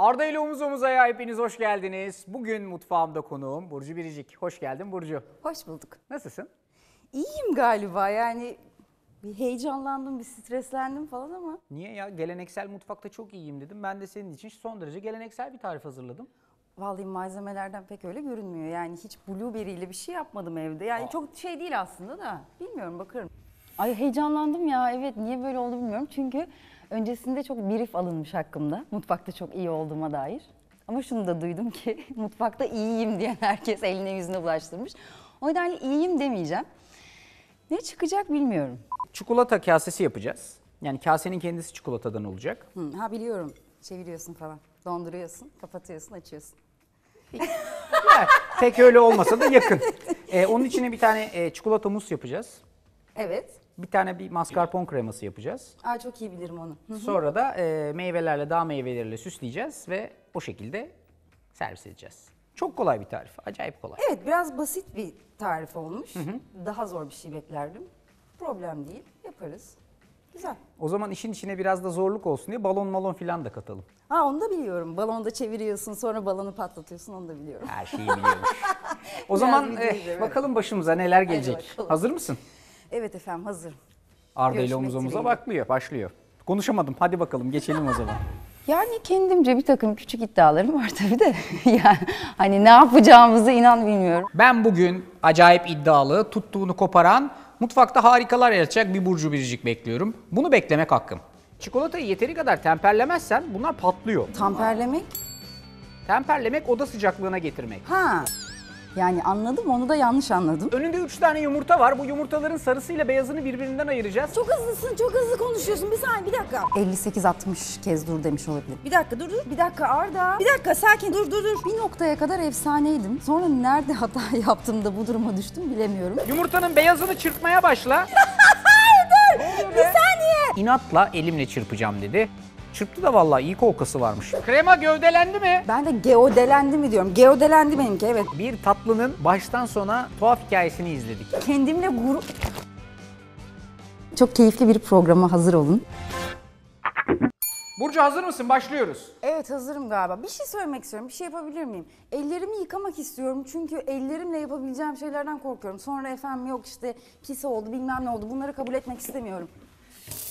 Arda ile omuz omuzaya hepiniz hoş geldiniz. Bugün mutfağımda konuğum Burcu Biricik. Hoş geldin Burcu. Hoş bulduk. Nasılsın? İyiyim galiba yani bir heyecanlandım, bir streslendim falan ama. Niye ya? Geleneksel mutfakta çok iyiyim dedim. Ben de senin için son derece geleneksel bir tarif hazırladım. Vallahi malzemelerden pek öyle görünmüyor. Yani hiç blueberry ile bir şey yapmadım evde. Yani çok şey değil aslında da bilmiyorum bakarım. Ay heyecanlandım ya, evet, niye böyle oldu bilmiyorum. Çünkü öncesinde çok brief alınmış hakkımda. Mutfakta çok iyi olduğuma dair. Ama şunu da duydum ki mutfakta iyiyim diyen herkes eline yüzüne bulaştırmış. O yüzden iyiyim demeyeceğim. Ne çıkacak bilmiyorum. Çikolata kasesi yapacağız. Yani kasenin kendisi çikolatadan olacak. Ha biliyorum. Çeviriyorsun falan. Donduruyorsun, kapatıyorsun, açıyorsun. Yani pek öyle olmasa da yakın. Onun içine bir tane çikolata mousse yapacağız. Evet. Bir tane bir mascarpone kreması yapacağız. Aa, çok iyi bilirim onu. Sonra da meyvelerle, dağ meyveleriyle süsleyeceğiz ve o şekilde servis edeceğiz. Çok kolay bir tarif, acayip kolay. Evet, biraz basit bir tarif olmuş. Daha zor bir şey beklerdim. Problem değil, yaparız. Güzel. O zaman işin içine biraz da zorluk olsun diye balon filan da katalım. Ha, onu da biliyorum. Balonda çeviriyorsun, sonra balonu patlatıyorsun, onu da biliyorum. Her şeyi biliyormuş. O zaman video izleyelim. bakalım başımıza neler gelecek. bakalım. Hazır mısın? Evet efendim, hazırım. Arda ile Görüşmek omuz omuza dileğiyle. başlıyor. Konuşamadım, hadi bakalım geçelim o zaman. Yani kendimce bir takım küçük iddialarım var tabii de. Yani hani ne yapacağımızı inan bilmiyorum. Ben bugün acayip iddialı, tuttuğunu koparan, mutfakta harikalar yaratacak bir Burcu Biricik bekliyorum. Bunu beklemek hakkım. Çikolatayı yeteri kadar temperlemezsen bunlar patlıyor. Tamperlemek. Temperlemek oda sıcaklığına getirmek. Ha. Yani anladım, onu da yanlış anladım. Önünde 3 tane yumurta var. Bu yumurtaların sarısıyla beyazını birbirinden ayıracağız. Çok hızlısın, çok hızlı konuşuyorsun. Bir saniye, bir dakika. 58-60 kez dur demiş olabilir. Bir dakika, dur. Bir dakika Arda. Bir dakika, sakin, dur. Bir noktaya kadar efsaneydim. Sonra nerede hata yaptım da bu duruma düştüm bilemiyorum. Yumurtanın beyazını çırpmaya başla. Bir saniye. İnatla elimle çırpacağım dedi. Çırptı da vallahi iyi kolkası varmış. Krema gövdelendi mi? Ben de geodelendi mi diyorum. Geodelendi benimki, evet. Bir tatlının baştan sona tuhaf hikayesini izledik. Kendimle gurur... Çok keyifli bir programa hazır olun. Burcu hazır mısın? Başlıyoruz. Evet, hazırım galiba. Bir şey söylemek istiyorum. Bir şey yapabilir miyim? Ellerimi yıkamak istiyorum çünkü ellerimle yapabileceğim şeylerden korkuyorum. Sonra efendim yok işte pis oldu, bilmem ne oldu. Bunları kabul etmek istemiyorum.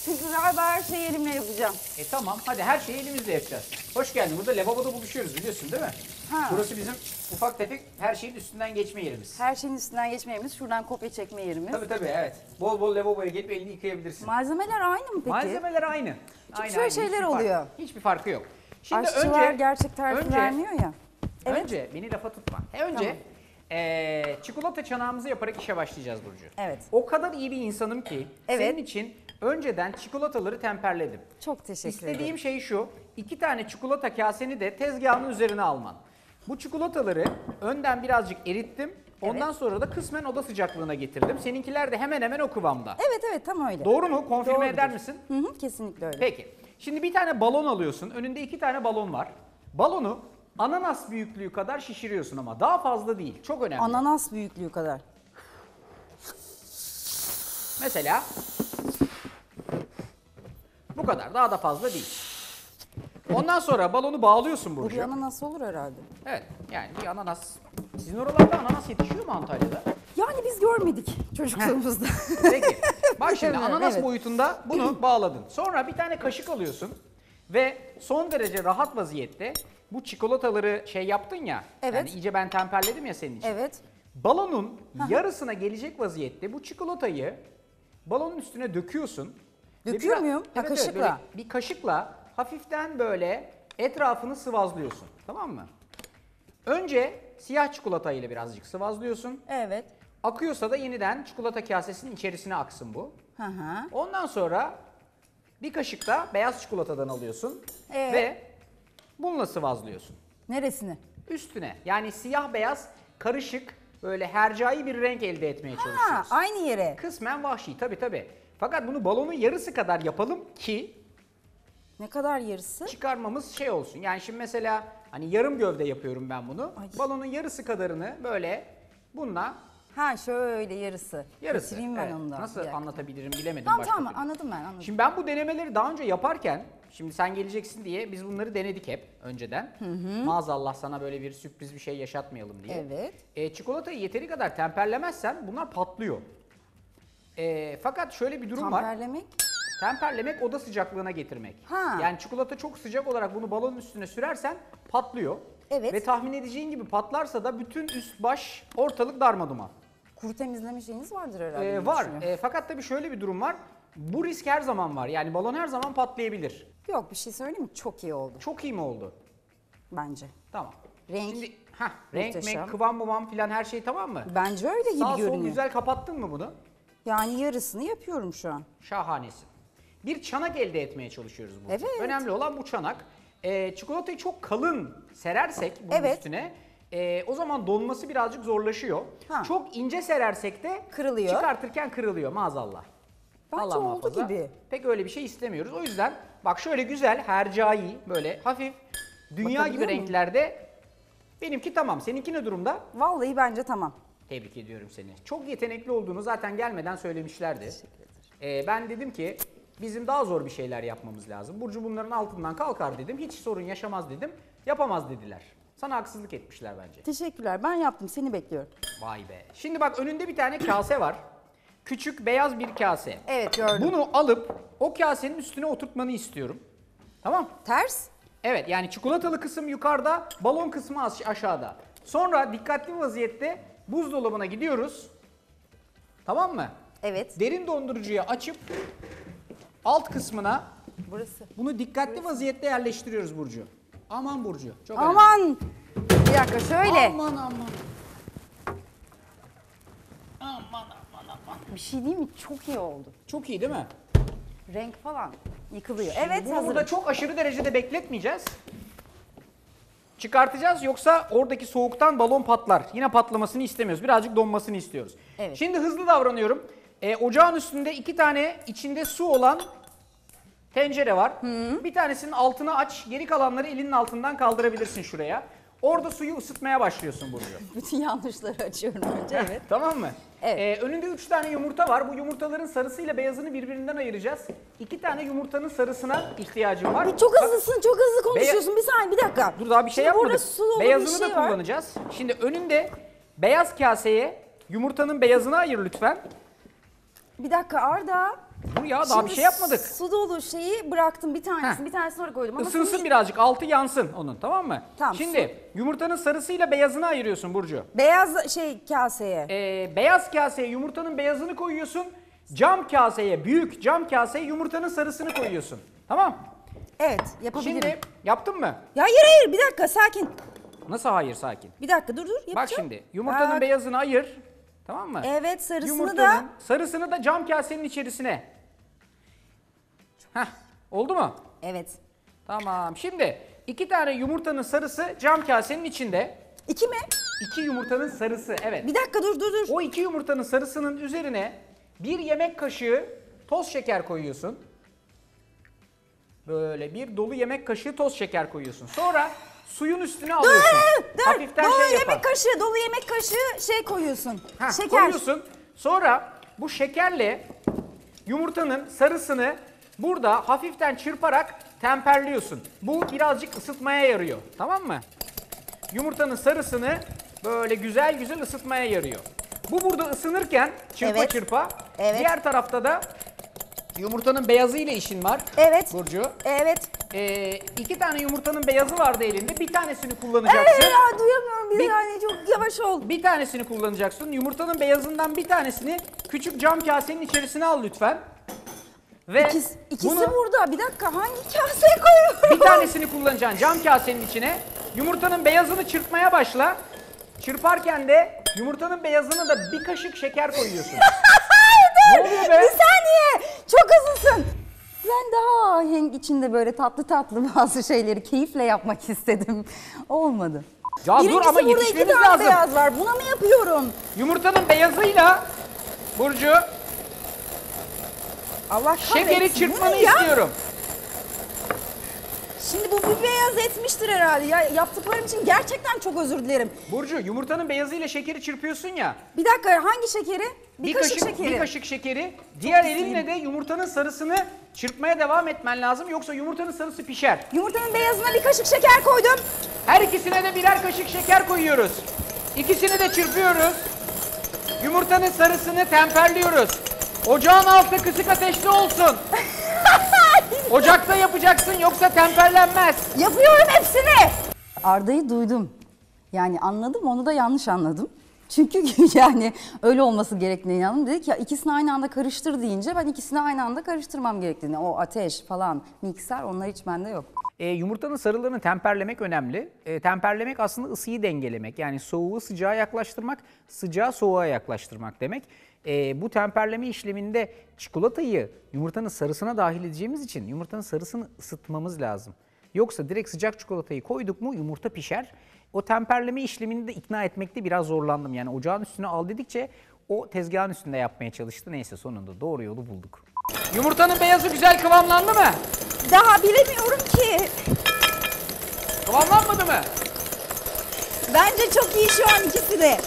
Çünkü galiba her şeyi elimle yapacağım. Tamam hadi her şeyi elimizle yapacağız. Hoş geldin. Burada lavaboda buluşuyoruz biliyorsun değil mi? Ha. Burası bizim ufak tefek her şeyin üstünden geçme yerimiz. Her şeyin üstünden geçme yerimiz, şuradan kopya çekme yerimiz. Tabii evet. Bol bol lavaboya gelip elini yıkayabilirsin. Malzemeler aynı mı peki? Malzemeler aynı. Çünkü şöyle şeyler oluyor. Hiçbir farkı yok. Şimdi Aşçılar gerçek tarifi vermiyor ya. Evet. Önce beni lafa tutma. Önce çikolata çanağımızı yaparak işe başlayacağız Burcu. Evet. O kadar iyi bir insanım ki Evet. senin için önceden çikolataları temperledim. Çok teşekkür ederim. İstediğim şey şu, 2 tane çikolata kaseni de tezgahın üzerine alman. Bu çikolataları önden birazcık erittim. Ondan sonra da kısmen oda sıcaklığına getirdim. Seninkiler de hemen hemen o kıvamda. Evet tam öyle. Doğru mu? Konfirme Doğrudur. eder misin? Hı, kesinlikle öyle. Peki. Şimdi bir tane balon alıyorsun. Önünde 2 tane balon var. Balonu ananas büyüklüğü kadar şişiriyorsun ama daha fazla değil. Çok önemli. Ananas büyüklüğü kadar. Mesela bu kadar. Daha da fazla değil. Ondan sonra balonu bağlıyorsun Bu bir Burcu. ananas olur herhalde. Evet. Yani bir ananas. Sizin oralarda ananas yetişiyor mu Antalya'da? Yani biz görmedik çocukluğumuzda. Peki. Bak şimdi Bilmiyorum, ananas evet. boyutunda bunu bağladın. Sonra bir tane kaşık alıyorsun ve son derece rahat vaziyette bu çikolataları şey yaptın ya. Evet. Yani iyice ben temperledim ya senin için. Evet. Balonun yarısına gelecek vaziyette bu çikolatayı balonun üstüne döküyorsun. Ve Döküyor muyum? Ha, Evet, kaşıkla. böyle bir kaşıkla hafiften böyle etrafını sıvazlıyorsun. Tamam mı? Önce siyah çikolatayla birazcık sıvazlıyorsun. Evet. Akıyorsa da yeniden çikolata kasesinin içerisine aksın bu. Hı hı. Ondan sonra bir kaşık da beyaz çikolatadan alıyorsun ve bununla sıvazlıyorsun. Neresini? Üstüne yani siyah beyaz karışık böyle hercai bir renk elde etmeye Ha, çalışıyoruz. aynı yere. Kısmen vahşi tabii. Fakat bunu balonun yarısı kadar yapalım ki Ne kadar yarısı? çıkarmamız şey olsun. Yani şimdi mesela hani yarım gövde yapıyorum ben bunu. Ay. Balonun yarısı kadarını böyle bununla Ha, şöyle yarısı. yarısı. Getireyim ben Evet. onu da. Nasıl Bir dakika. anlatabilirim bilemedim Tamam başka tamam, türlü. anladım ben, anladım. Şimdi ben bu denemeleri daha önce yaparken Şimdi sen geleceksin diye biz bunları denedik hep önceden. Maazallah sana böyle bir sürpriz bir şey yaşatmayalım diye. Evet. Çikolatayı yeteri kadar temperlemezsen bunlar patlıyor. Fakat şöyle bir durum var. Temperlemek. Temperlemek oda sıcaklığına getirmek. Ha. Yani çikolata çok sıcak olarak bunu balonun üstüne sürersen patlıyor. Evet. Ve tahmin edeceğin gibi patlarsa da bütün üst baş ortalık darmaduman. Kuru temizleme şeyiniz vardır herhalde. diye Var. düşünüyorum. Fakat tabii şöyle bir durum var. Bu risk her zaman var. Yani balon her zaman patlayabilir. Yok bir şey söyleyeyim mi? Çok iyi oldu Çok iyi mi oldu? bence. Tamam. Renk Şimdi renk, muhteşem. kıvam mıvam filan her şey tamam mı? Bence öyle gibi Sağ sol görünüyor. güzel kapattın mı bunu? Yani yarısını yapıyorum şu an. Şahanesin. Bir çanak elde etmeye çalışıyoruz burada. Evet. Önemli olan bu çanak. Çikolatayı çok kalın serersek bunun Evet. üstüne o zaman donması birazcık zorlaşıyor. Ha. Çok ince serersek de Kırılıyor. çıkartırken kırılıyor maazallah. Bence Allah oldu muhafaza. gibi. Pek öyle bir şey istemiyoruz. O yüzden bak şöyle güzel hercai böyle hafif dünya gibi Bakabiliyor muyum? renklerde benimki tamam. Seninki ne durumda? Vallahi bence tamam. Tebrik ediyorum seni. Çok yetenekli olduğunu zaten gelmeden söylemişlerdi. Ben dedim ki bizim daha zor bir şeyler yapmamız lazım. Burcu bunların altından kalkar dedim. Hiç sorun yaşamaz dedim. Yapamaz dediler. Sana haksızlık etmişler bence. Teşekkürler. Ben yaptım. Seni bekliyorum. Vay be. Şimdi bak önünde bir tane kase var. Küçük beyaz bir kase. Evet gördüm. Bunu alıp o kasenin üstüne oturtmanı istiyorum. Tamam. Ters. Evet yani çikolatalı kısım yukarıda, balon kısmı aşağıda. Sonra dikkatli vaziyette buzdolabına gidiyoruz. Tamam mı? Evet. Derin dondurucuyu açıp alt kısmına Burası. bunu dikkatli vaziyette yerleştiriyoruz Burcu. Aman Burcu. Çok önemli. Aman. Bir dakika şöyle. Aman aman. Bir şey değil mi? Çok iyi oldu. Çok iyi değil mi? Renk falan yıkılıyor. Şimdi Evet bunu hazırım. burada çok aşırı derecede bekletmeyeceğiz. Çıkartacağız yoksa oradaki soğuktan balon patlar. Yine patlamasını istemiyoruz. Birazcık donmasını istiyoruz. Evet. Şimdi hızlı davranıyorum. Ocağın üstünde 2 tane içinde su olan tencere var. Bir tanesinin altını aç. Geri kalanları elinin altından kaldırabilirsin şuraya. Orada suyu ısıtmaya başlıyorsun Burcu. Bütün yanlışları açıyorum önce. Evet. Tamam mı? Evet. Önünde 3 tane yumurta var. Bu yumurtaların sarısıyla beyazını birbirinden ayıracağız. 2 tane yumurtanın sarısına ihtiyacım var. Çok hızlısın, çok hızlı konuşuyorsun. Bir saniye, bir dakika. Dur daha bir şey Şimdi burada yapmadık. su dolu Beyazını bir şey da var. kullanacağız. Şimdi önünde beyaz kaseye yumurtanın beyazını ayır lütfen. Bir dakika Arda. Dur ya daha Şimdi bir şey yapmadık. Su dolu şeyi bıraktım bir tanesini, Heh. bir tanesini oraya koydum. Ama Isınsın sonuç- birazcık altı yansın onun tamam mı? Tamam, Şimdi yumurtanın sarısıyla beyazını ayırıyorsun Burcu. Beyaz şey kaseye. Beyaz kaseye yumurtanın beyazını koyuyorsun. Cam kaseye, büyük cam kaseye yumurtanın sarısını koyuyorsun. Tamam. Evet, yapabilirim. Şimdi yaptın mı? Ya hayır, bir dakika sakin. Nasıl hayır sakin? Bir dakika dur yapacağım. Bak şimdi yumurtanın Bak. beyazını ayır. Tamam mı? Evet, sarısını Yumurtanın da. sarısını da cam kasenin içerisine. Heh, oldu mu? Evet. Tamam. Şimdi 2 tane yumurtanın sarısı cam kasenin içinde. 2 mi? 2 yumurtanın sarısı evet. Bir dakika dur. O 2 yumurtanın sarısının üzerine 1 yemek kaşığı toz şeker koyuyorsun. Böyle bir dolu yemek kaşığı toz şeker koyuyorsun. Sonra suyun üstüne alıyorsun. Hafiften dolu şey yemek yapar. kaşığı, dolu yemek kaşığı şey koyuyorsun. Heh, Şeker. koyuyorsun. Sonra bu şekerle yumurtanın sarısını burada hafiften çırparak temperliyorsun. Bu birazcık ısıtmaya yarıyor. Tamam mı? Yumurtanın sarısını böyle güzel güzel ısıtmaya yarıyor. Bu burada ısınırken çırpa Evet. çırpa. Evet. Diğer tarafta da yumurtanın beyazı ile işin var. Evet. Burcu. Evet. 2 tane yumurtanın beyazı vardı elinde. Bir tanesini kullanacaksın. Ya duyamıyorum bir Bir- saniye çok yavaş ol. Bir tanesini kullanacaksın. Yumurtanın beyazından bir tanesini küçük cam kasenin içerisine al lütfen. Ve İkisi bunu burada. Bir dakika hangi kaseye koyuyorum? bir tanesini kullanacaksın cam kasenin içine. Yumurtanın beyazını çırpmaya başla. Çırparken de yumurtanın beyazına da bir kaşık şeker koyuyorsun. Ne oluyor be? Bir saniye. Çok hızlısın. Ben daha ahenk içinde böyle tatlı tatlı bazı şeyleri keyifle yapmak istedim. Olmadı. Ya dur Birincisi ama burada 2 yetişmemiz tane lazım. beyaz var. Buna mı yapıyorum? Yumurtanın beyazıyla Burcu Allah kahretsin. şekeri Bu çırpmanı ne ya? istiyorum. Şimdi bu bir beyaz etmiştir herhalde. Ya yaptıklarım için gerçekten çok özür dilerim. Burcu yumurtanın beyazıyla şekeri çırpıyorsun ya. Bir dakika hangi şekeri? Bir kaşık şekeri. Bir kaşık şekeri. Diğer güzel. elinle de yumurtanın sarısını çırpmaya devam etmen lazım yoksa yumurtanın sarısı pişer. Yumurtanın beyazına bir kaşık şeker koydum. Her ikisine de birer kaşık şeker koyuyoruz. İkisini de çırpıyoruz. Yumurtanın sarısını temperliyoruz. Ocağın altı kısık ateşte olsun. Ocakta yapacaksın yoksa temperlenmez. Yapıyorum hepsini. Arda'yı duydum. Yani anladım, onu da yanlış anladım. Çünkü yani öyle olması gerektiğine inandım. Dedi ki ya ikisini aynı anda karıştır deyince ben ikisini aynı anda karıştırmam gerektiğini. O ateş falan, mikser onlar hiç bende yok. Yumurtanın sarılarını temperlemek önemli. Temperlemek aslında ısıyı dengelemek. Yani soğuğu sıcağa yaklaştırmak, sıcağı soğuğa yaklaştırmak demek. Bu temperleme işleminde çikolatayı yumurtanın sarısına dahil edeceğimiz için yumurtanın sarısını ısıtmamız lazım. Yoksa direkt sıcak çikolatayı koyduk mu yumurta pişer. O temperleme işlemini de ikna etmekte biraz zorlandım. Yani ocağın üstüne al dedikçe o tezgahın üstünde yapmaya çalıştı. Neyse sonunda doğru yolu bulduk. Yumurtanın beyazı güzel kıvamlandı mı? Daha bilemiyorum ki. Kıvamlanmadı mı? Bence çok iyi şu an ikisi de.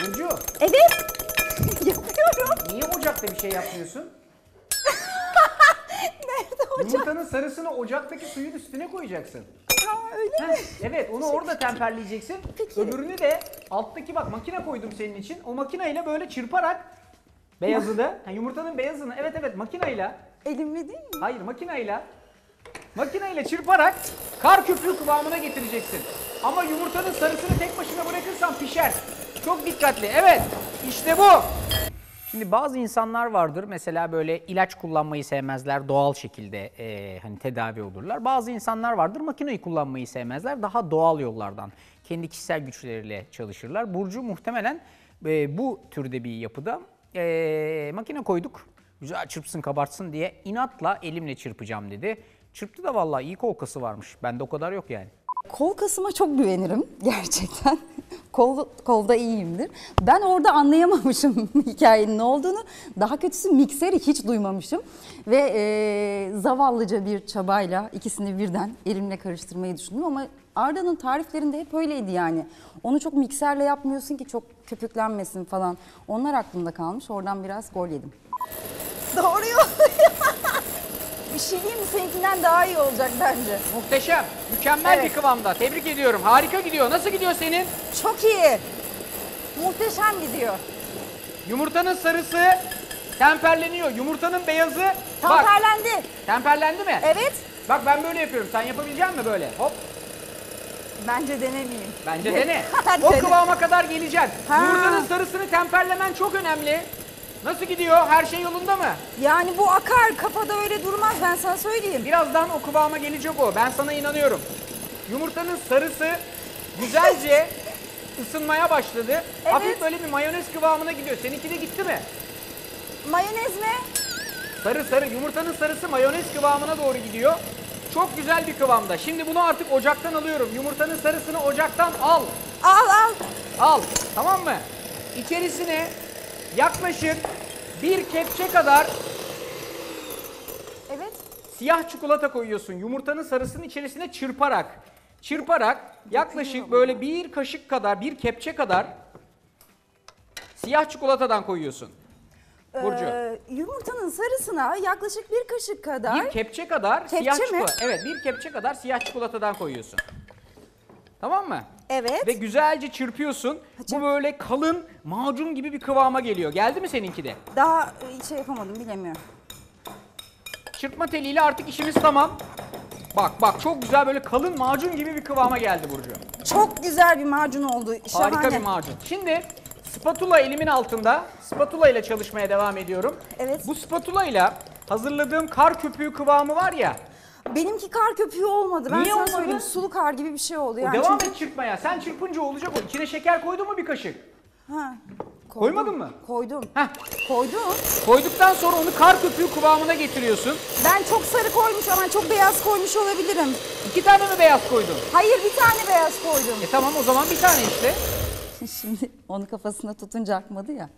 Burcu, Evet. Yapıyorum. niye ocakta bir şey yapmıyorsun? Nerede hocam? Yumurtanın sarısını ocaktaki suyun üstüne koyacaksın. Aa, öyle mi? Evet, onu orada temperleyeceksin. Peki. Öbürünü de alttaki bak makine koydum senin için. O makineyle böyle çırparak beyazı da, yumurtanın beyazını evet makineyle, Elimle değil mi? hayır makineyle çırparak kar köpüğü kıvamına getireceksin. Ama yumurtanın sarısını tek başına bırakırsan pişer. Çok dikkatli. Evet, işte bu. Şimdi bazı insanlar vardır mesela böyle ilaç kullanmayı sevmezler, doğal şekilde hani tedavi olurlar. Bazı insanlar vardır makineyi kullanmayı sevmezler, daha doğal yollardan kendi kişisel güçleriyle çalışırlar. Burcu muhtemelen bu türde bir yapıda. Makine koyduk, güzel çırpsın kabartsın diye inatla elimle çırpacağım dedi. Çırptı da vallahi iyi kolkası varmış, bende o kadar yok yani. Kol kasıma çok güvenirim gerçekten. Kolda iyiyimdir. Ben orada anlayamamışım hikayenin ne olduğunu. Daha kötüsü mikseri hiç duymamışım. Ve zavallıca bir çabayla ikisini birden elimle karıştırmayı düşündüm. Ama Arda'nın tariflerinde hep öyleydi yani. Onu çok mikserle yapmıyorsun ki çok köpüklenmesin falan. Onlar aklımda kalmış. Oradan biraz gol yedim. Doğru yol. Bir şey diyeyim mi? Seninkinden daha iyi olacak bence. Muhteşem, mükemmel Evet. bir kıvamda. Tebrik ediyorum. Harika gidiyor. Nasıl gidiyor senin? Çok iyi. Muhteşem gidiyor. Yumurtanın sarısı temperleniyor. Yumurtanın beyazı bak Temperlendi. temperlendi mi? Evet. Bak ben böyle yapıyorum. Sen yapabilecek misin böyle? Hop. Bence denemeyeyim. Bence dene. Hadi O dene. kıvama kadar geleceksin. Ha. Yumurtanın sarısını temperlemen çok önemli. Nasıl gidiyor? Her şey yolunda mı? Yani bu akar, kafada öyle durmaz, ben sana söyleyeyim. Birazdan o kıvama gelecek o. Ben sana inanıyorum. Yumurtanın sarısı güzelce ısınmaya başladı. Hafif böyle bir mayonez kıvamına gidiyor. Seninki de gitti mi? Mayonez mi? Sarı yumurtanın sarısı mayonez kıvamına doğru gidiyor. Çok güzel bir kıvamda. Şimdi bunu artık ocaktan alıyorum. Yumurtanın sarısını ocaktan al. Al. Al. Tamam mı? İçerisine yaklaşık bir kepçe kadar Evet. siyah çikolata koyuyorsun. Yumurtanın sarısının içerisine çırparak yaklaşık böyle bir kaşık kadar, bir kepçe kadar siyah çikolatadan koyuyorsun. Burcu. Yumurtanın sarısına yaklaşık bir kaşık kadar. Bir kepçe kadar Kepçe siyah mi? çikolata. Evet, bir kepçe kadar siyah çikolatadan koyuyorsun. Tamam mı? Evet. Ve güzelce çırpıyorsun. Bu böyle kalın macun gibi bir kıvama geliyor. Geldi mi seninki de? Daha şey yapamadım, bilemiyorum. Çırpma teliyle artık işimiz tamam. Bak çok güzel böyle kalın macun gibi bir kıvama geldi Burcu. Çok güzel bir macun oldu. Şahane. Harika bir macun. Şimdi spatula elimin altında. Spatula ile çalışmaya devam ediyorum. Evet. Bu spatula ile hazırladığım kar köpüğü kıvamı var ya. Benimki kar köpüğü olmadı. Ben Niye sana olmadı? söyleyeyim, sulu kar gibi bir şey oldu. O Yani devam çünkü- et çırpmaya. Sen çırpınca olacak o. İçine şeker koydun mu bir kaşık? Ha. Koymadın mı? Koydum. Heh. Koydum. Koyduktan sonra onu kar köpüğü kıvamına getiriyorsun. Ben çok sarı koymuş ama çok beyaz koymuş olabilirim. 2 tane mi beyaz koydun? Hayır, bir tane beyaz koydum. Tamam o zaman bir tane işte. Şimdi onu kafasına tutunca akmadı ya.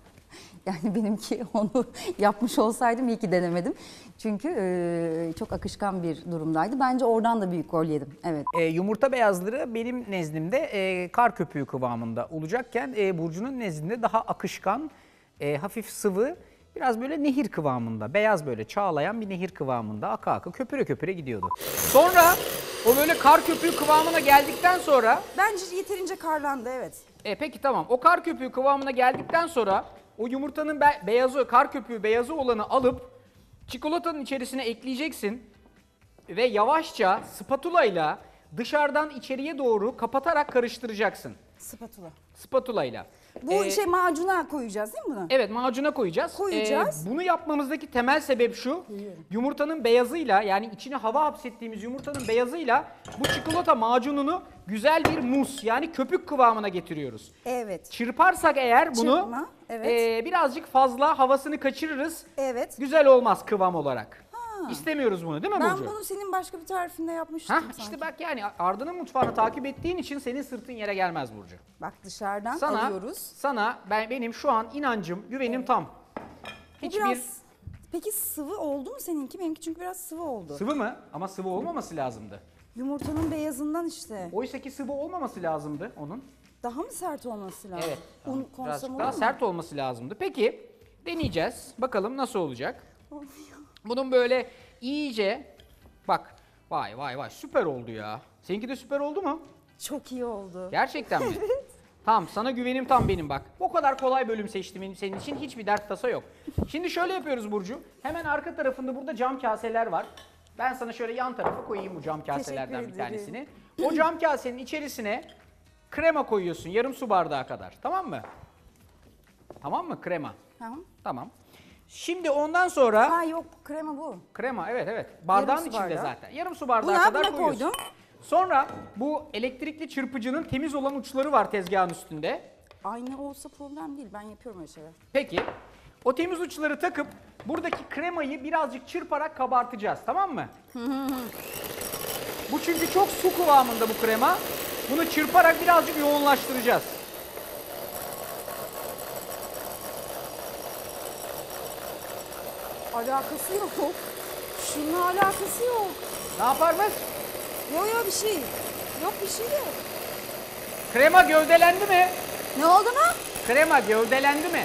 Yani benimki onu yapmış olsaydım iyi ki denemedim. Çünkü çok akışkan bir durumdaydı. Bence oradan da büyük gol yedim. Evet. Yumurta beyazları benim nezdimde kar köpüğü kıvamında olacakken Burcu'nun nezdinde daha akışkan, hafif sıvı Biraz böyle nehir kıvamında, beyaz böyle çağlayan bir nehir kıvamında aka aka köpüre köpüre gidiyordu. Sonra o böyle kar köpüğü kıvamına geldikten sonra... Bence yeterince karlandı, evet. Peki tamam, o kar köpüğü kıvamına geldikten sonra o yumurtanın beyazı, kar köpüğü beyazı olanı alıp çikolatanın içerisine ekleyeceksin ve yavaşça spatula ile dışarıdan içeriye doğru kapatarak karıştıracaksın. Spatula. Spatula ile. Bu macuna koyacağız değil mi bunu? Evet, macuna koyacağız. Koyacağız. Bunu yapmamızdaki temel sebep şu. Yumurtanın beyazıyla, yani içine hava hapsettiğimiz yumurtanın beyazıyla bu çikolata macununu güzel bir mus, yani köpük kıvamına getiriyoruz. Evet. Çırparsak eğer bunu Çırpma, evet. Birazcık fazla havasını kaçırırız. Evet. Güzel olmaz kıvam olarak. İstemiyoruz bunu, değil mi Ben Burcu? bunu senin başka bir tarifinde yapmıştım Hah, sanki. işte bak, yani Arda'nın mutfağını takip ettiğin için senin sırtın yere gelmez Burcu. Bak dışarıdan Sana, alıyoruz. benim şu an inancım, güvenim tam. Bu Hiçbir biraz... Peki sıvı oldu mu seninki? Benimki çünkü biraz sıvı oldu. sıvı mı? Ama sıvı olmaması lazımdı. Yumurtanın beyazından işte. Oysa ki sıvı olmaması lazımdı onun. Daha mı sert olması lazım? Evet. Un Birazcık konsam daha olur mu? sert olması lazımdı. Peki deneyeceğiz. Bakalım nasıl olacak. Bunun böyle iyice, bak, vay vay vay, süper oldu ya. Seninki de süper oldu mu? Çok iyi oldu. Gerçekten mi? Tamam, sana güvenim tam benim bak. O kadar kolay bölüm seçtim senin için, hiçbir dert tasa yok. Şimdi şöyle yapıyoruz Burcu. Hemen arka tarafında burada cam kaseler var. Ben sana şöyle yan tarafa koyayım bu cam kaselerden bir ederim. tanesini. O cam kasenin içerisine krema koyuyorsun, yarım su bardağı kadar. Tamam mı? Tamam mı? Krema. Tamam. Tamam. Şimdi ondan sonra Ha yok, krema bu. krema, evet. Bardağın su içinde bardağı. zaten. Yarım su bardağı Buna kadar buna koyuyorsun. koydum. Sonra bu elektrikli çırpıcının temiz olan uçları var tezgahın üstünde. Aynı olsa problem değil. Ben yapıyorum öyle şeyler. Peki o temiz uçları takıp buradaki kremayı birazcık çırparak kabartacağız, tamam mı? Bu çünkü çok su kıvamında bu krema. Bunu çırparak birazcık yoğunlaştıracağız. Alakası yok. Şununla alakası yok. Ne yaparmış? Yok bir şey. Yok bir şey de. Krema gövdelendi mi? Ne oldu mu? Krema gövdelendi mi?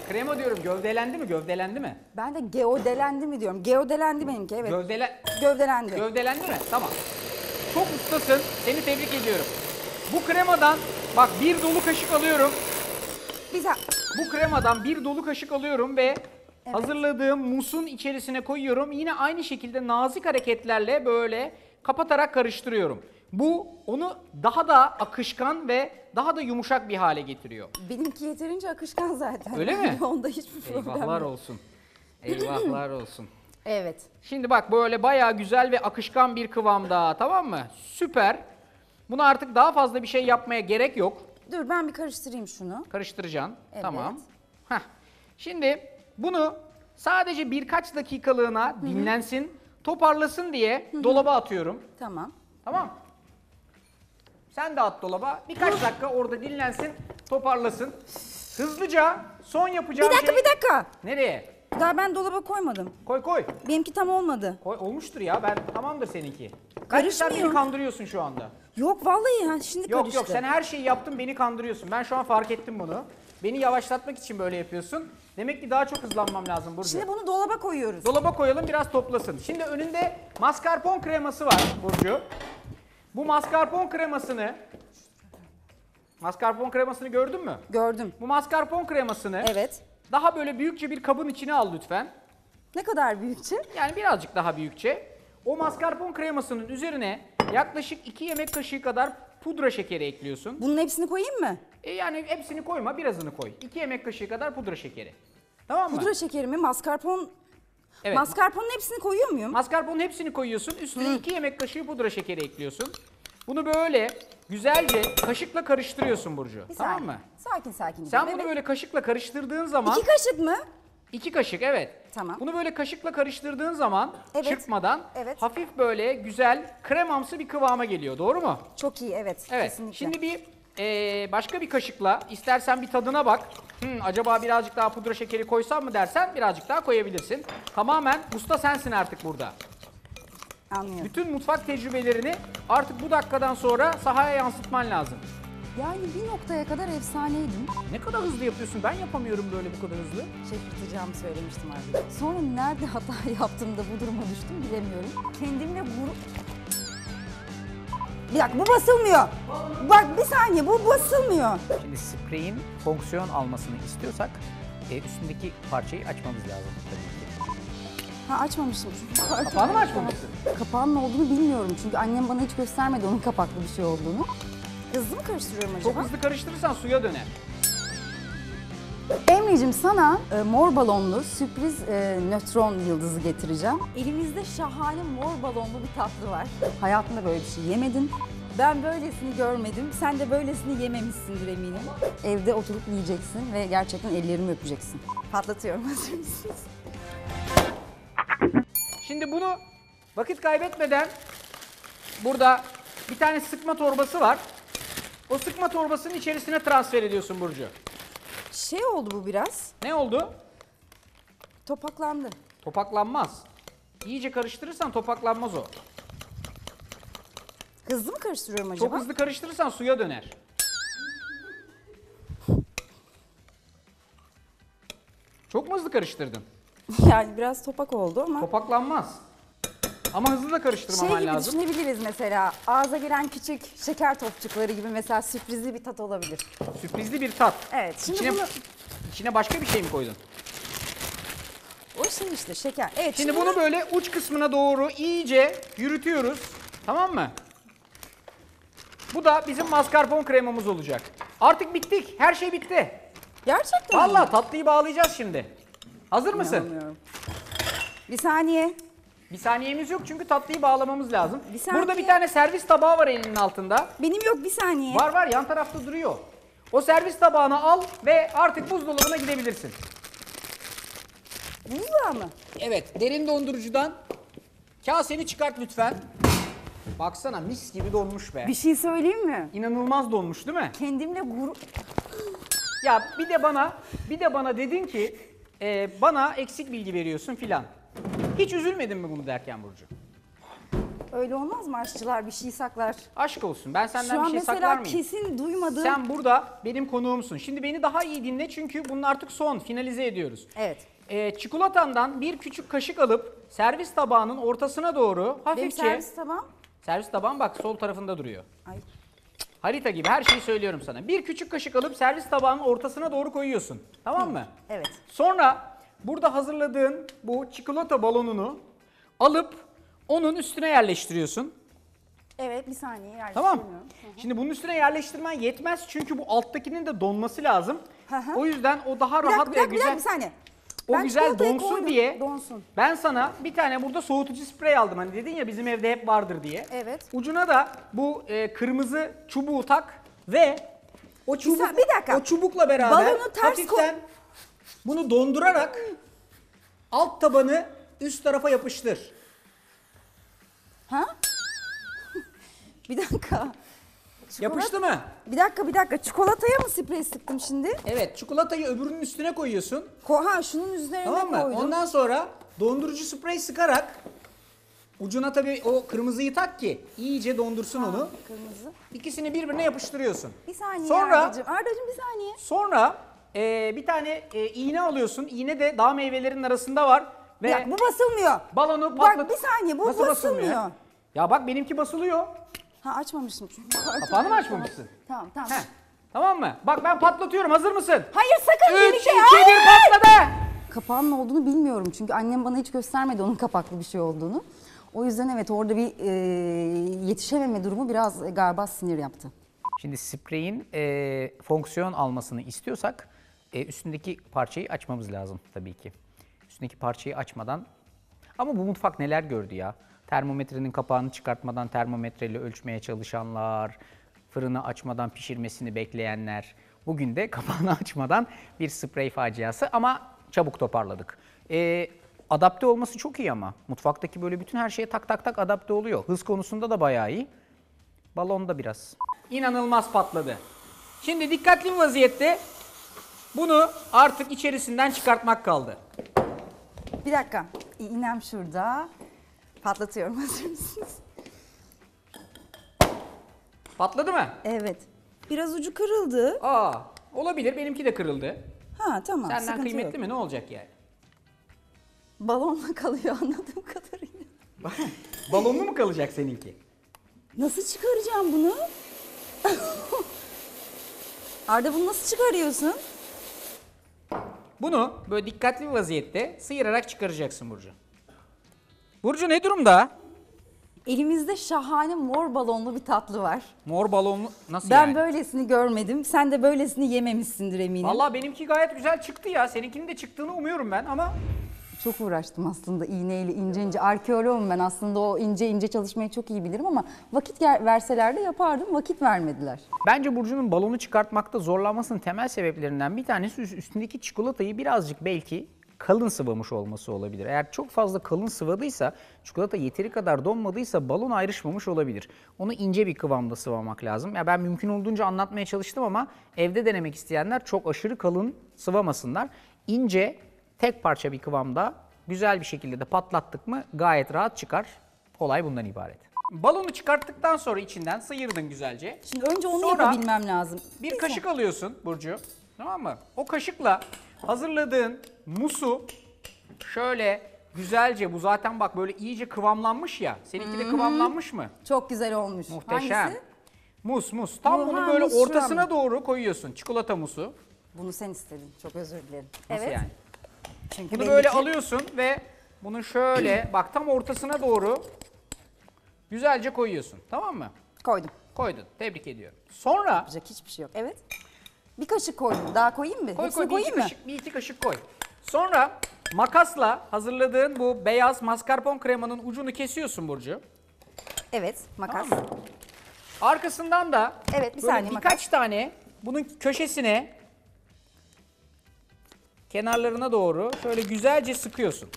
Krema diyorum, gövdelendi mi? Gövdelendi mi? Ben de geodelendi mi diyorum. Geodelendi benimki, evet. Gövdelendi. Gövdelendi mi? Tamam. Çok ustasın. Seni tebrik ediyorum. Bu kremadan bak bir dolu kaşık alıyorum. Bu kremadan bir dolu kaşık alıyorum ve hazırladığım musun içerisine koyuyorum. Yine aynı şekilde nazik hareketlerle böyle kapatarak karıştırıyorum. Bu onu daha da akışkan ve daha da yumuşak bir hale getiriyor. Benimki yeterince akışkan zaten. Öyle mi? Onda hiçbir problem Eyvahlar yok. olsun. Eyvahlar olsun. Evet. Şimdi bak böyle bayağı güzel ve akışkan bir kıvamda, tamam mı? Süper. Bunu artık daha fazla bir şey yapmaya gerek yok. Dur ben bir karıştırayım şunu. Karıştıracaksın. Evet. Tamam. Heh. Şimdi bunu sadece birkaç dakikalığına dinlensin, toparlasın diye dolaba atıyorum. Tamam. Tamam. Sen de at dolaba. Birkaç dakika orada dinlensin, toparlasın. Hızlıca son yapacağım Bir dakika. Nereye? Daha ben dolaba koymadım. Koy. Benimki tam olmadı. Koy, olmuştur ya. Tamamdır seninki. Bence Karışmıyor. sen beni kandırıyorsun şu anda. Yok vallahi ya şimdi karıştı. Yok sen her şeyi yaptın, beni kandırıyorsun. Ben şu an fark ettim bunu. Beni yavaşlatmak için böyle yapıyorsun. Demek ki daha çok hızlanmam lazım Burcu. Şimdi bunu dolaba koyuyoruz. Dolaba koyalım, biraz toplasın. Şimdi önünde mascarpone kreması var Burcu. Bu mascarpone kremasını gördün mü? Gördüm. Bu mascarpone kremasını Evet. daha böyle büyükçe bir kabın içine al lütfen. Ne kadar büyükçe? Yani birazcık daha büyükçe. O mascarpone kremasının üzerine yaklaşık 2 yemek kaşığı kadar pudra şekeri ekliyorsun. Bunun hepsini koyayım mı? Yani hepsini koyma, birazını koy. 2 yemek kaşığı kadar pudra şekeri. Tamam mı? Pudra şekeri mi? Mascarpone. Evet. Mascarpone'un hepsini koyuyor muyum? Mascarpone'un hepsini koyuyorsun. Üstüne 2 yemek kaşığı pudra şekeri ekliyorsun. Bunu böyle güzelce kaşıkla karıştırıyorsun Burcu. Bir Tamam saniye. mı? Sakin. Sen gidelim. bunu böyle kaşıkla karıştırdığın zaman... 2 kaşık mı? 2 kaşık, evet. Tamam. Bunu böyle kaşıkla karıştırdığın zaman Evet. çırpmadan Evet. hafif böyle güzel kremamsı bir kıvama geliyor. Doğru mu? Çok iyi, evet. Evet. Kesinlikle. Şimdi başka bir kaşıkla istersen bir tadına bak. Acaba birazcık daha pudra şekeri koysam mı dersen birazcık daha koyabilirsin. Tamamen usta sensin artık burada. Anlıyorum. Bütün mutfak tecrübelerini artık bu dakikadan sonra sahaya yansıtman lazım. Yani bir noktaya kadar efsaneydim. Ne kadar hızlı yapıyorsun? Ben yapamıyorum böyle bu kadar hızlı. Şaşırtacağımı söylemiştim artık. Sonra nerede hata yaptım da bu duruma düştüm bilemiyorum. Kendimle gurur... Bir dakika bu basılmıyor. Bak bir saniye bu basılmıyor. Şimdi spreyin fonksiyon almasını istiyorsak üstündeki parçayı açmamız lazım tabii ki. Ha açmamışım. Kapağını mı açmamışsın? Kapağının olduğunu bilmiyorum çünkü annem bana hiç göstermedi onun kapaklı bir şey olduğunu. Hızlı mı karıştırıyorum acaba? Çok hızlı karıştırırsan suya döner. Emre'cim sana mor balonlu sürpriz nötron yıldızı getireceğim. Elimizde şahane mor balonlu bir tatlı var. Hayatında böyle bir şey yemedin. Ben böylesini görmedim. Sen de böylesini yememişsindir eminim. Evde oturup yiyeceksin ve gerçekten ellerimi öpeceksin. Patlatıyorum, hazır mısınız? Şimdi bunu vakit kaybetmeden burada bir tane sıkma torbası var. O sıkma torbasının içerisine transfer ediyorsun Burcu. Şey oldu bu biraz. Ne oldu? Topaklandı. Topaklanmaz. İyice karıştırırsan topaklanmaz o. Hızlı mı karıştırıyorum acaba? Çok hızlı karıştırırsan suya döner. Çok mu hızlı karıştırdın? Yani biraz topak oldu ama. Topaklanmaz. Ama hızlı da karıştırmaman Şey gibi lazım. düşünebiliriz mesela. Ağza giren küçük şeker topçukları gibi mesela sürprizli bir tat olabilir. Sürprizli bir tat. Evet. Şimdi İçine, bunu içine başka bir şey mi koydun? o şey işte şeker. Evet. Şimdi bunu böyle uç kısmına doğru iyice yürütüyoruz. Tamam mı? Bu da bizim mascarpone kremamız olacak. Artık bittik. Her şey bitti. Gerçekten mi? Vallahi tatlıyı bağlayacağız şimdi. Hazır mısın? İnanamıyorum. Bir saniye. Bir saniyemiz yok çünkü tatlıyı bağlamamız lazım. Bir saniye. Burada bir tane servis tabağı var elinin altında. Benim yok bir saniye. Var var yan tarafta duruyor. O servis tabağını al ve artık buzdolabına gidebilirsin. Buzluğa mı? Evet, derin dondurucudan kaseni çıkart lütfen. Baksana mis gibi donmuş be. Bir şey söyleyeyim mi? İnanılmaz donmuş değil mi? Kendimle gurur... Ya bir de bana dedin ki bana eksik bilgi veriyorsun filan. Hiç üzülmedin mi bunu derken Burcu? Öyle olmaz mı aşçılar bir şey saklar? Aşk olsun ben Şu senden bir an şey saklar mesela mıyım? kesin duymadığım... Sen burada benim konuğumsun. Şimdi beni daha iyi dinle çünkü bunun artık son finalize ediyoruz. Evet. Çikolatandan bir küçük kaşık alıp servis tabağının ortasına doğru Benim hafifçe... servis tabağım. Servis tabağın bak sol tarafında duruyor. Ay. Harita gibi her şeyi söylüyorum sana. Bir küçük kaşık alıp servis tabağının ortasına doğru koyuyorsun. Tamam mı? Evet. Sonra burada hazırladığın bu çikolata balonunu alıp onun üstüne yerleştiriyorsun. Evet bir saniye Tamam. yerleştirmiyorum. Şimdi bunun üstüne yerleştirmen yetmez çünkü bu alttakinin de donması lazım. Hı hı. O yüzden o daha Bir rahat dakika, ve güzel. bir saniye. O Ben güzel çikolatayı donsun koydum, diye donsun. ben sana bir tane burada soğutucu sprey aldım. Hani dedin ya bizim evde hep vardır diye. Evet. Ucuna da bu kırmızı çubuğu tak ve o çubuk, bir dakika. o çubukla beraber Balonu ters hafiften bunu dondurarak alt tabanı üst tarafa yapıştır. Ha? Bir dakika. Yapıştı mı? Bir dakika. Çikolataya mı sprey sıktım şimdi? Evet, çikolatayı öbürünün üstüne koyuyorsun. Ha şunun üzerine Tamam mı? koydum. Ondan sonra dondurucu sprey sıkarak ucuna tabii o kırmızıyı tak ki iyice dondursun onu. Kırmızı. İkisini birbirine yapıştırıyorsun. Bir saniye Sonra Ardacığım. Ardacığım bir saniye. Sonra bir tane iğne alıyorsun. İğne de dağ meyvelerinin arasında var ve Bir dakika, bu basılmıyor. balonu Bak patlat. bir saniye bu Nasıl basılmıyor. Ya bak benimki basılıyor. Ha açmamışım çünkü. Kapağını mı açmamışsın? Tamam. Heh, tamam mı? Bak ben patlatıyorum. Hazır mısın? Hayır sakın 3, beni 2, şey. 1 patladı. Kapağının olduğunu bilmiyorum çünkü annem bana hiç göstermedi onun kapaklı bir şey olduğunu. O yüzden evet orada bir yetişememe durumu biraz galiba sinir yaptı. Şimdi spreyin fonksiyon almasını istiyorsak üstündeki parçayı açmamız lazım tabii ki. Üstündeki parçayı açmadan ama bu mutfak neler gördü ya. Termometrenin kapağını çıkartmadan termometreyle ölçmeye çalışanlar, fırını açmadan pişirmesini bekleyenler. Bugün de kapağını açmadan bir sprey faciası ama çabuk toparladık. Adapte olması çok iyi ama. Mutfaktaki böyle bütün her şeye tak tak tak adapte oluyor. Hız konusunda da bayağı iyi. Balonda biraz. İnanılmaz patladı. Şimdi dikkatli bir vaziyette bunu artık içerisinden çıkartmak kaldı. Bir dakika. İğnem şurada. Patlatıyorum. Hazır mısınız? Patladı mı? Evet. Biraz ucu kırıldı. Aa, olabilir. Benimki de kırıldı. Ha tamam. Senden sıkıntı kıymetli yok. mi? Ne olacak yani? Balonla kalıyor anladığım kadarıyla. Balonlu mu kalacak seninki? Nasıl çıkaracağım bunu? Arda bunu nasıl çıkarıyorsun? Bunu böyle dikkatli bir vaziyette sıyırarak çıkaracaksın Burcu. Burcu ne durumda? Elimizde şahane mor balonlu bir tatlı var. Mor balonlu nasıl Ben yani? böylesini görmedim. Sen de böylesini yememişsindir eminim. Vallahi benimki gayet güzel çıktı ya. Seninkinin de çıktığını umuyorum ben ama Çok uğraştım aslında iğneyle ince ince. Arkeoloğum ben aslında, o ince ince çalışmayı çok iyi bilirim ama vakit verseler de yapardım. Vakit vermediler. bence Burcu'nun balonu çıkartmakta zorlanmasının temel sebeplerinden bir tanesi üstündeki çikolatayı birazcık belki kalın sıvamış olması olabilir. Eğer çok fazla kalın sıvadıysa, çikolata yeteri kadar donmadıysa balon ayrışmamış olabilir. Onu ince bir kıvamda sıvamak lazım. Ya ben mümkün olduğunca anlatmaya çalıştım ama evde denemek isteyenler çok aşırı kalın sıvamasınlar. İnce, tek parça bir kıvamda güzel bir şekilde de patlattık mı gayet rahat çıkar. Olay bundan ibaret. Balonu çıkarttıktan sonra içinden sıyırdın güzelce. Şimdi önce onu Sonra yapabilmem lazım. Bir kaşık alıyorsun Burcu. Tamam mı? O kaşıkla hazırladığın musu şöyle güzelce, bu zaten bak böyle iyice kıvamlanmış ya. Seninki de kıvamlanmış mı? Çok güzel olmuş. Muhteşem. Hangisi? Mus. Tam Bu, bunu ha, böyle mus şuram. ortasına doğru koyuyorsun. Çikolata musu. Bunu sen istedin. Çok özür dilerim. Nasıl evet. yani? Çünkü Bunu belli böyle ki- alıyorsun ve bunu şöyle bak tam ortasına doğru güzelce koyuyorsun. Tamam mı? Koydum. Koydun. Tebrik ediyorum. Sonra Yapacak hiçbir şey yok. Evet. Bir kaşık koydum. Daha koyayım mı? koy Hepsini koy bir iki koyayım mı? kaşık, bir iki kaşık koy. Sonra makasla hazırladığın bu beyaz mascarpone kremanın ucunu kesiyorsun Burcu. Evet. Makas. Tamam mı? Arkasından da Evet, bir böyle saniye, birkaç makas. tane bunun köşesine, kenarlarına doğru şöyle güzelce sıkıyorsun.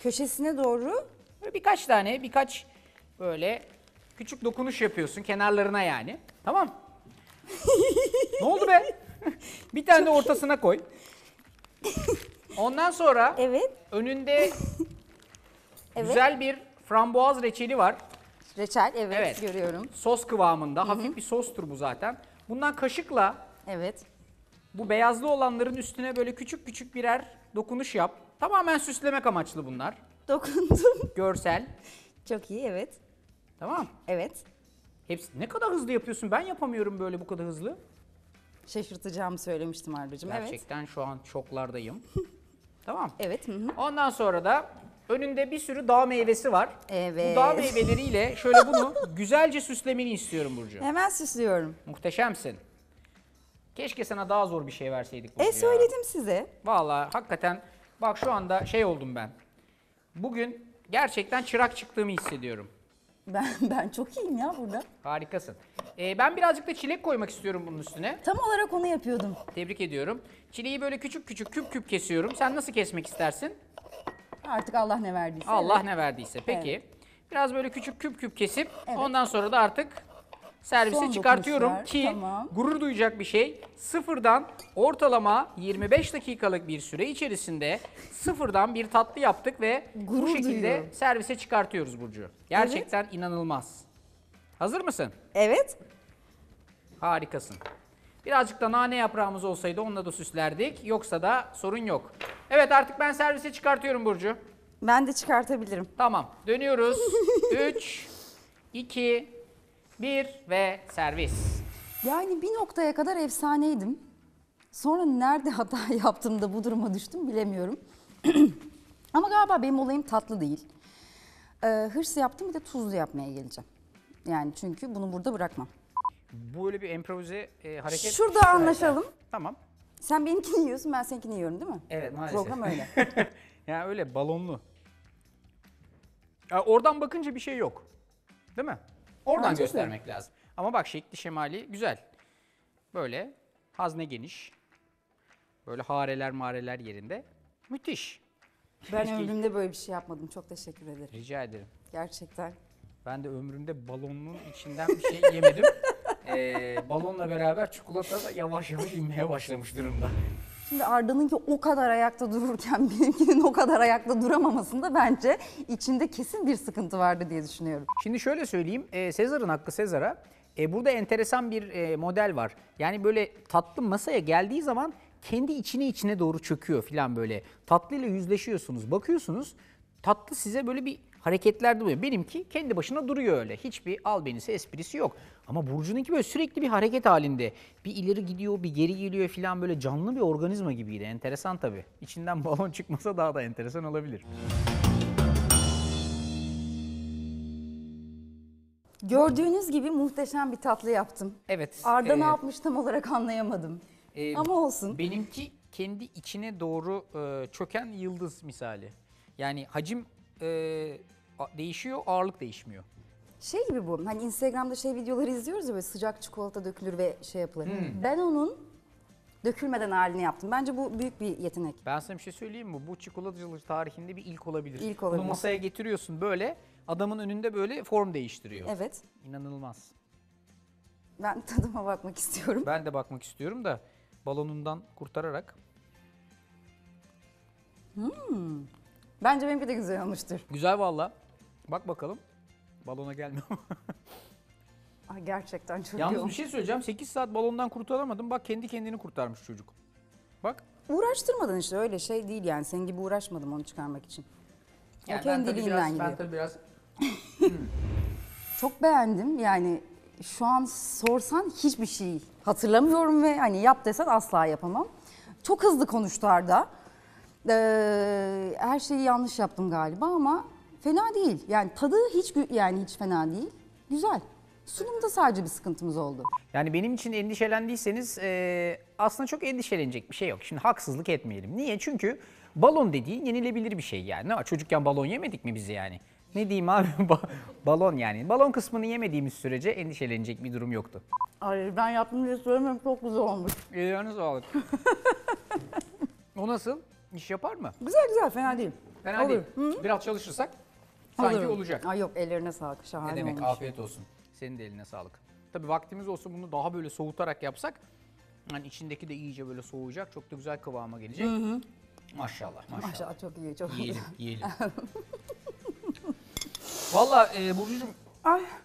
Köşesine doğru. Böyle birkaç böyle küçük dokunuş yapıyorsun kenarlarına yani. Tamam. Ne oldu be? Bir tane de ortasına koy. Ondan sonra Evet. önünde Evet. güzel bir frambuaz reçeli var. Reçel. Evet. Evet. Görüyorum. Sos kıvamında. Hafif bir sostur bu zaten. Bundan kaşıkla Evet. bu beyazlı olanların üstüne böyle küçük küçük birer dokunuş yap. Tamamen süslemek amaçlı bunlar. Dokundum. Görsel. Çok iyi. Evet. Tamam. Evet. Hepsi ne kadar hızlı yapıyorsun. Ben yapamıyorum böyle bu kadar hızlı. Şaşırtacağımı söylemiştim Arda'cığım. Evet. Gerçekten şu an şoklardayım. Tamam. Evet. Hı hı. Ondan sonra da önünde bir sürü dağ meyvesi var. Evet. Bu dağ meyveleriyle şöyle bunu güzelce süslemeni istiyorum Burcu. Hemen süslüyorum. Muhteşemsin. Keşke sana daha zor bir şey verseydik Burcu ya. Söyledim size. Vallahi hakikaten bak şu anda şey oldum ben. Bugün gerçekten çırak çıktığımı hissediyorum. Ben çok iyiyim ya burada. Harikasın. Ben birazcık da çilek koymak istiyorum bunun üstüne. Tam olarak onu yapıyordum. Tebrik ediyorum. Çileği böyle küçük küçük küp küp kesiyorum. Sen nasıl kesmek istersin? Artık Allah ne verdiyse. Allah evet. ne verdiyse. Peki. Biraz böyle küçük küp küp kesip Evet. ondan sonra da artık servise Son çıkartıyorum dokunuşlar, ki tamam. gurur duyacak bir şey. Sıfırdan ortalama 25 dakikalık bir süre içerisinde sıfırdan bir tatlı yaptık ve bu Gurur şekilde duyuyorum. servise çıkartıyoruz Burcu. Gerçekten inanılmaz. Hazır mısın? Evet. Harikasın. Birazcık da nane yaprağımız olsaydı onunla da süslerdik. Yoksa da sorun yok. Evet, artık ben servise çıkartıyorum Burcu. Ben de çıkartabilirim. Tamam. Dönüyoruz. 3, 2, 1 ve servis. Yani bir noktaya kadar efsaneydim. Sonra nerede hata yaptım da bu duruma düştüm bilemiyorum. Ama galiba benim olayım tatlı değil. Hırs yaptım, bir de tuzlu yapmaya geleceğim. Yani çünkü bunu burada bırakmam. Böyle bir improvize hareket. Şurada anlaşalım. Tamam. Sen benimkini yiyorsun, ben seninkini yiyorum değil mi? Evet, maalesef. Program öyle. Ya öyle balonlu. Ya oradan bakınca bir şey yok. Değil mi? Oradan Bence de. göstermek lazım. Ama bak şekli şemali güzel. Böyle hazne geniş. Böyle hareler yerinde. Müthiş. Ben Keşke- ömrümde böyle bir şey yapmadım. Çok teşekkür ederim. Rica ederim. Gerçekten. Ben de ömrümde balonun içinden bir şey yemedim. Balonla beraber çikolata da yavaş yavaş inmeye başlamış durumda. Şimdi Arda'nınki o kadar ayakta dururken benimkinin o kadar ayakta duramamasında bence içinde kesin bir sıkıntı vardı diye düşünüyorum. Şimdi şöyle söyleyeyim, Sezar'ın hakkı Sezar'a. Burada enteresan bir model var. Yani böyle tatlı masaya geldiği zaman kendi içine doğru çöküyor falan böyle. Tatlıyla yüzleşiyorsunuz, bakıyorsunuz tatlı size böyle bir hareketler duruyor. Benimki kendi başına duruyor öyle. Hiçbir albenisi, esprisi yok. Ama Burcu'nunki böyle sürekli bir hareket halinde. Bir ileri gidiyor, bir geri geliyor falan, böyle canlı bir organizma gibiydi. Enteresan tabii. İçinden balon çıkmasa daha da enteresan olabilir. Gördüğünüz gibi muhteşem bir tatlı yaptım. Evet. Arda ne yapmış tam olarak anlayamadım. Ama olsun. Benimki kendi içine doğru çöken yıldız misali. Yani hacim değişiyor, ağırlık değişmiyor. Şey gibi bu, hani Instagram'da videoları izliyoruz ya, böyle sıcak çikolata dökülür ve şey yapılır. Ben onun dökülmeden halini yaptım. Bence bu büyük bir yetenek. Ben sana bir şey söyleyeyim mi? Bu çikolatacılık tarihinde bir ilk olabilir. İlk olabilir. Bunu masaya getiriyorsun böyle, adamın önünde böyle form değiştiriyor. Evet. İnanılmaz. Ben tadıma bakmak istiyorum. Ben de bakmak istiyorum da balonundan kurtararak. Bence benimki de güzel olmuştur. Güzel valla. Bak bakalım. Balona gelmiyor. Ay, gerçekten çok iyi Yalnız bir olmuş. şey söyleyeceğim. 8 saat balondan kurtaramadım. Bak kendi kendini kurtarmış çocuk. Bak. Uğraştırmadın işte, öyle şey değil yani. Senin gibi uğraşmadım onu çıkarmak için. Yani o kendiliğinden gidiyor. Ben tabii biraz Çok beğendim yani, şu an sorsan hiçbir şey hatırlamıyorum ve hani yap desen asla yapamam. Çok hızlı konuştu Arda. Her şeyi yanlış yaptım galiba ama fena değil. Yani tadı hiç fena değil. Güzel. Sunumda sadece bir sıkıntımız oldu. Yani benim için endişelendiyseniz aslında çok endişelenecek bir şey yok. Şimdi haksızlık etmeyelim. Niye? Çünkü balon dediğin yenilebilir bir şey yani. Ne var? Çocukken balon yemedik mi biz yani? Ne diyeyim abi? Balon yani. Balon kısmını yemediğimiz sürece endişelenecek bir durum yoktu. Ay, ben yaptım diye söylemiyorum, çok güzel olmuş. Ellerine sağlık. O nasıl? İş yapar mı? Güzel güzel, fena değil. Fena Olur. değil. Biraz çalışırsak sanki Alırım. olacak. Ay yok, ellerine sağlık, şahane Ne demek? olmuş. Afiyet olsun. Senin de eline sağlık. Tabii vaktimiz olsa bunu daha böyle soğutarak yapsak, hani içindeki de iyice böyle soğuyacak, çok da güzel kıvama gelecek. Maşallah, maşallah. Maşallah, çok iyi, çok iyi. Yiyelim, yiyelim. Valla Burcucuğum,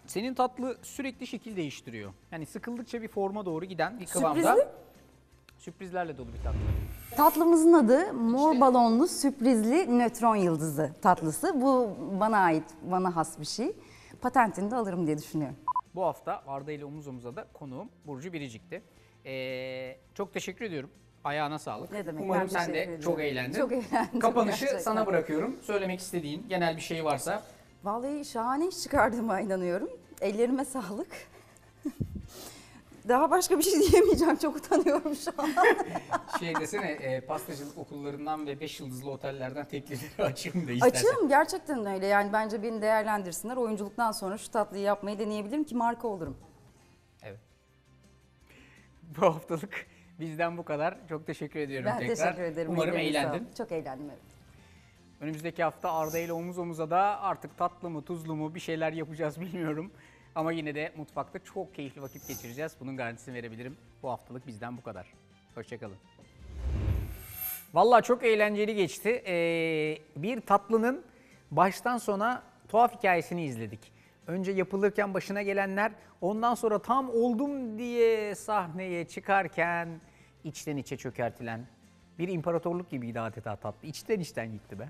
senin tatlı sürekli şekil değiştiriyor. Yani sıkıldıkça bir forma doğru giden bir kıvamda. Sürprizli. Sürprizlerle dolu bir tatlı. Tatlımızın adı mor balonlu sürprizli nötron yıldızı tatlısı. Bu bana ait, bana has bir şey. Patentini de alırım diye düşünüyorum. Bu hafta Arda ile omuz omuza da konuğum Burcu Biricik'ti. Çok teşekkür ediyorum. Ayağına sağlık. Ne demek, Umarım ben sen teşekkür de ederim. çok eğlendin. Çok eğlendim Kapanışı gerçekten. sana bırakıyorum. Söylemek istediğin genel bir şey varsa. Vallahi şahane iş çıkardığıma inanıyorum. Ellerime sağlık. Daha başka bir şey diyemeyeceğim. Çok utanıyorum şu an. Şey desene, pastacılık okullarından ve 5 yıldızlı otellerden teklifleri açayım da istersen. Açığım, gerçekten öyle. Yani bence beni değerlendirsinler. Oyunculuktan sonra şu tatlıyı yapmayı deneyebilirim ki marka olurum. Evet. Bu haftalık bizden bu kadar. Çok teşekkür ediyorum Ben tekrar. teşekkür ederim. Umarım Ellerine eğlendin. sağlık. Çok eğlendim, evet. Önümüzdeki hafta Arda ile omuz omuza da artık tatlı mı tuzlu mu bir şeyler yapacağız bilmiyorum. Ama yine de mutfakta çok keyifli vakit geçireceğiz. Bunun garantisini verebilirim. Bu haftalık bizden bu kadar. Hoşçakalın. Vallahi çok eğlenceli geçti. Bir tatlının baştan sona tuhaf hikayesini izledik. Önce yapılırken başına gelenler, ondan sonra tam oldum diye sahneye çıkarken içten içe çökertilen bir imparatorluk gibiydi adeta tatlı. İçten içten gitti be.